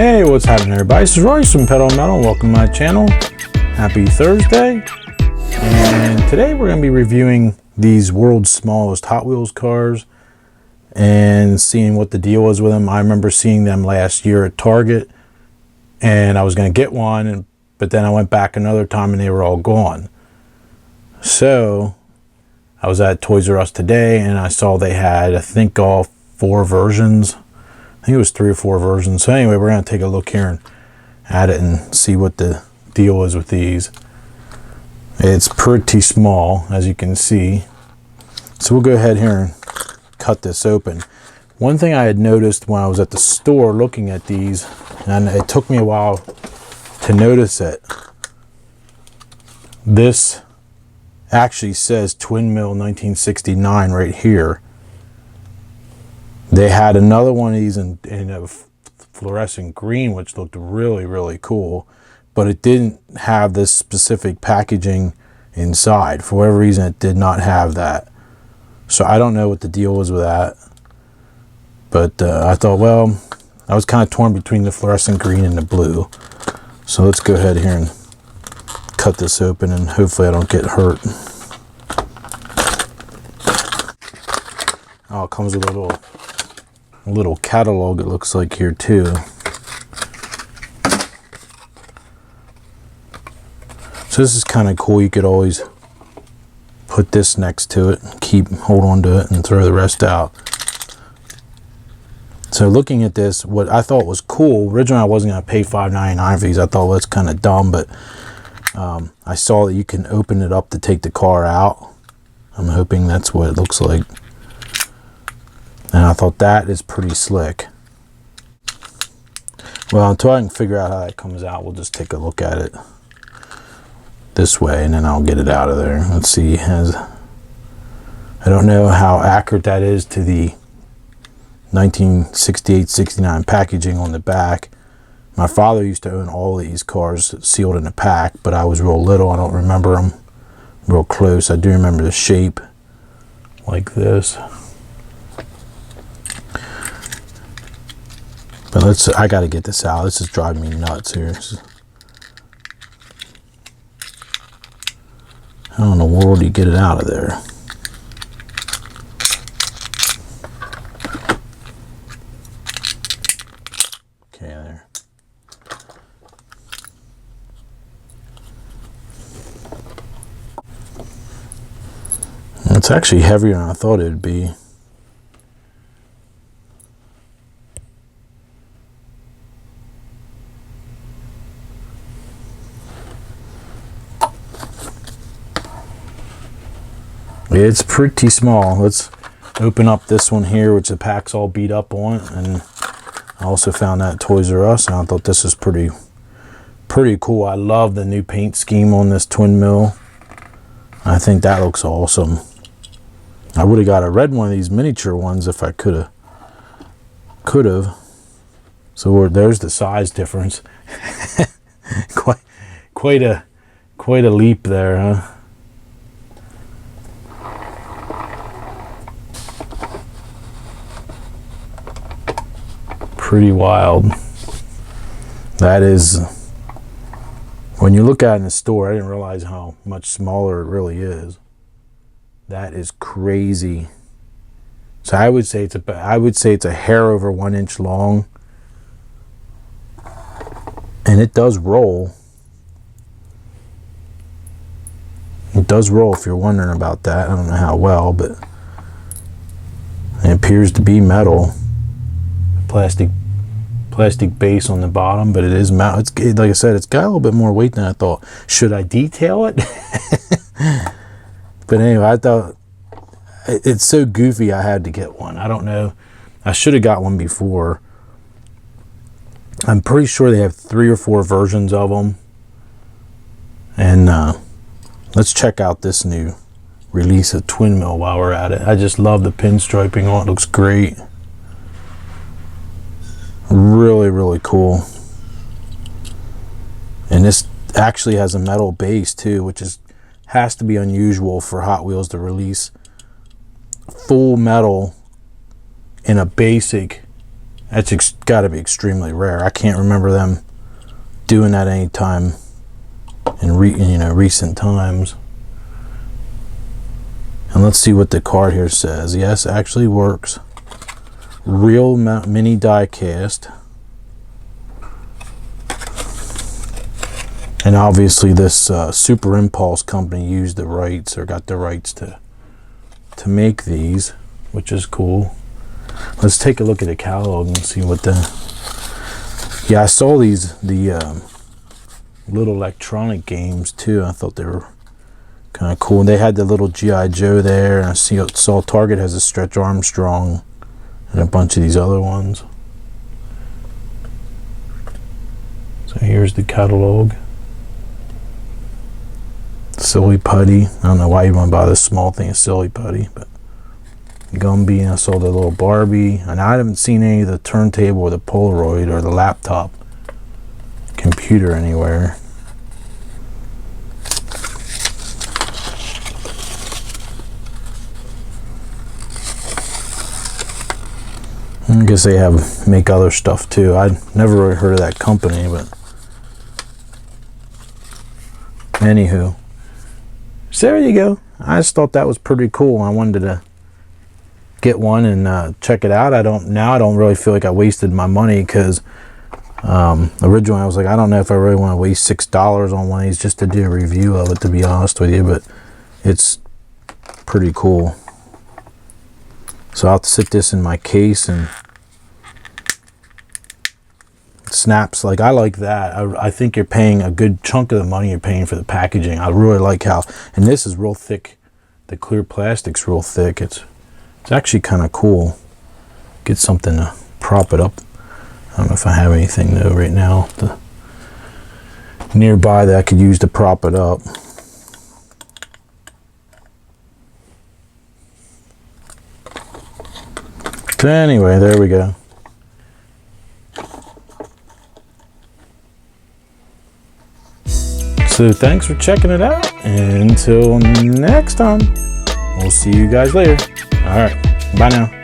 Hey, what's happening everybody? This is Royce from Pedal Metal. Welcome to my channel. Happy Thursday. And today we're going to be reviewing these world's smallest Hot Wheels cars and seeing what the deal is with them. I remember seeing them last year at Target and I was going to get one, but then I went back another time and they were all gone. So I was at Toys R Us today and I saw they had, I think, all 4 versions. I think it was 3 or 4 versions. So anyway, we're going to take a look here and at it and see what the deal is with these. It's pretty small, as you can see. So we'll go ahead here and cut this open. One thing I had noticed when I was at the store looking at these, and it took me a while to notice it, this actually says Twin Mill 1969 right here. They had another one of these in a fluorescent green, which looked really, really cool, but it didn't have this specific packaging inside. For whatever reason, it did not have that. So I don't know what the deal was with that. But I thought, well, I was kind of torn between the fluorescent green and the blue. So let's go ahead here and cut this open and hopefully I don't get hurt. Oh, it comes with a little catalog, it looks like, here too. So this is kind of cool. You could always put this next to it, hold on to it and throw the rest out. So looking at this, what I thought was cool, originally I wasn't going to pay $5.99 for these. I thought, well, that's kind of dumb, but I saw that you can open it up to take the car out. I'm hoping that's what it looks like. And I thought that is pretty slick. Well, until I can figure out how that comes out, we'll just take a look at it this way and then I'll get it out of there. Let's see. I don't know how accurate that is to the 1968-69 packaging on the back. My father used to own all these cars sealed in a pack, but I was real little. I don't remember them real close. I do remember the shape like this. But I got to get this out. This is driving me nuts here. How in the world do you get it out of there? Okay, there. It's actually heavier than I thought it would be. It's pretty small. Let's open up this one here, which the pack's all beat up on, and I also found that at Toys R Us, and I thought this is pretty cool. I love the new paint scheme on this Twin Mill. I think that looks awesome. I would have got a red one of these miniature ones if I could have. So there's the size difference. quite a leap there, huh? Pretty wild. That is, when you look at it in the store, I didn't realize how much smaller it really is. That is crazy. So I would say it's a hair over 1 inch long, and it does roll. It does roll, if you're wondering about that. I don't know how well, but it appears to be metal. Plastic base on the bottom, but it is metal. It's, like I said, it's got a little bit more weight than I thought. Should I detail it? But anyway, I thought it's so goofy I had to get one. I don't know. I should have got one before. I'm pretty sure they have 3 or 4 versions of them. And let's check out this new release of Twin Mill while we're at it. I just love the pinstriping on it. Looks great. Really, really cool. And this actually has a metal base too, which has to be unusual for Hot Wheels to release full metal in a basic That's got to be extremely rare. I can't remember them doing that any time in recent times. And let's see what the card here says. Yes, actually works. Real mini die cast. And obviously this Super Impulse company used the rights, or got the rights to make these, which is cool. Let's take a look at the catalog and see what the... Yeah, I saw the little electronic games too. I thought they were kind of cool. And they had the little G.I. Joe there, and I saw Target has a Stretch Armstrong and a bunch of these other ones. So here's the catalog. Silly Putty. I don't know why you want to buy this small thing of Silly Putty, but Gumby. And I saw the little Barbie, and I haven't seen any of the turntable or the Polaroid or the laptop computer anywhere. I guess they make other stuff too. I'd never really heard of that company, but anywho, so there you go. I just thought that was pretty cool. I wanted to get one and check it out. I don't really feel like I wasted my money, because originally I was like, I don't know if I really want to waste $6 on one of these just to do a review of it, to be honest with you, but it's pretty cool. So I'll have to sit this in my case, and it snaps. Like, I like that. I think you're paying a good chunk of the money you're paying for the packaging. I really like how, and this is real thick. The clear plastic's real thick. It's actually kind of cool. Get something to prop it up. I don't know if I have anything though right now nearby that I could use to prop it up. So anyway, there we go. So thanks for checking it out, and until next time, we'll see you guys later. All right, bye now.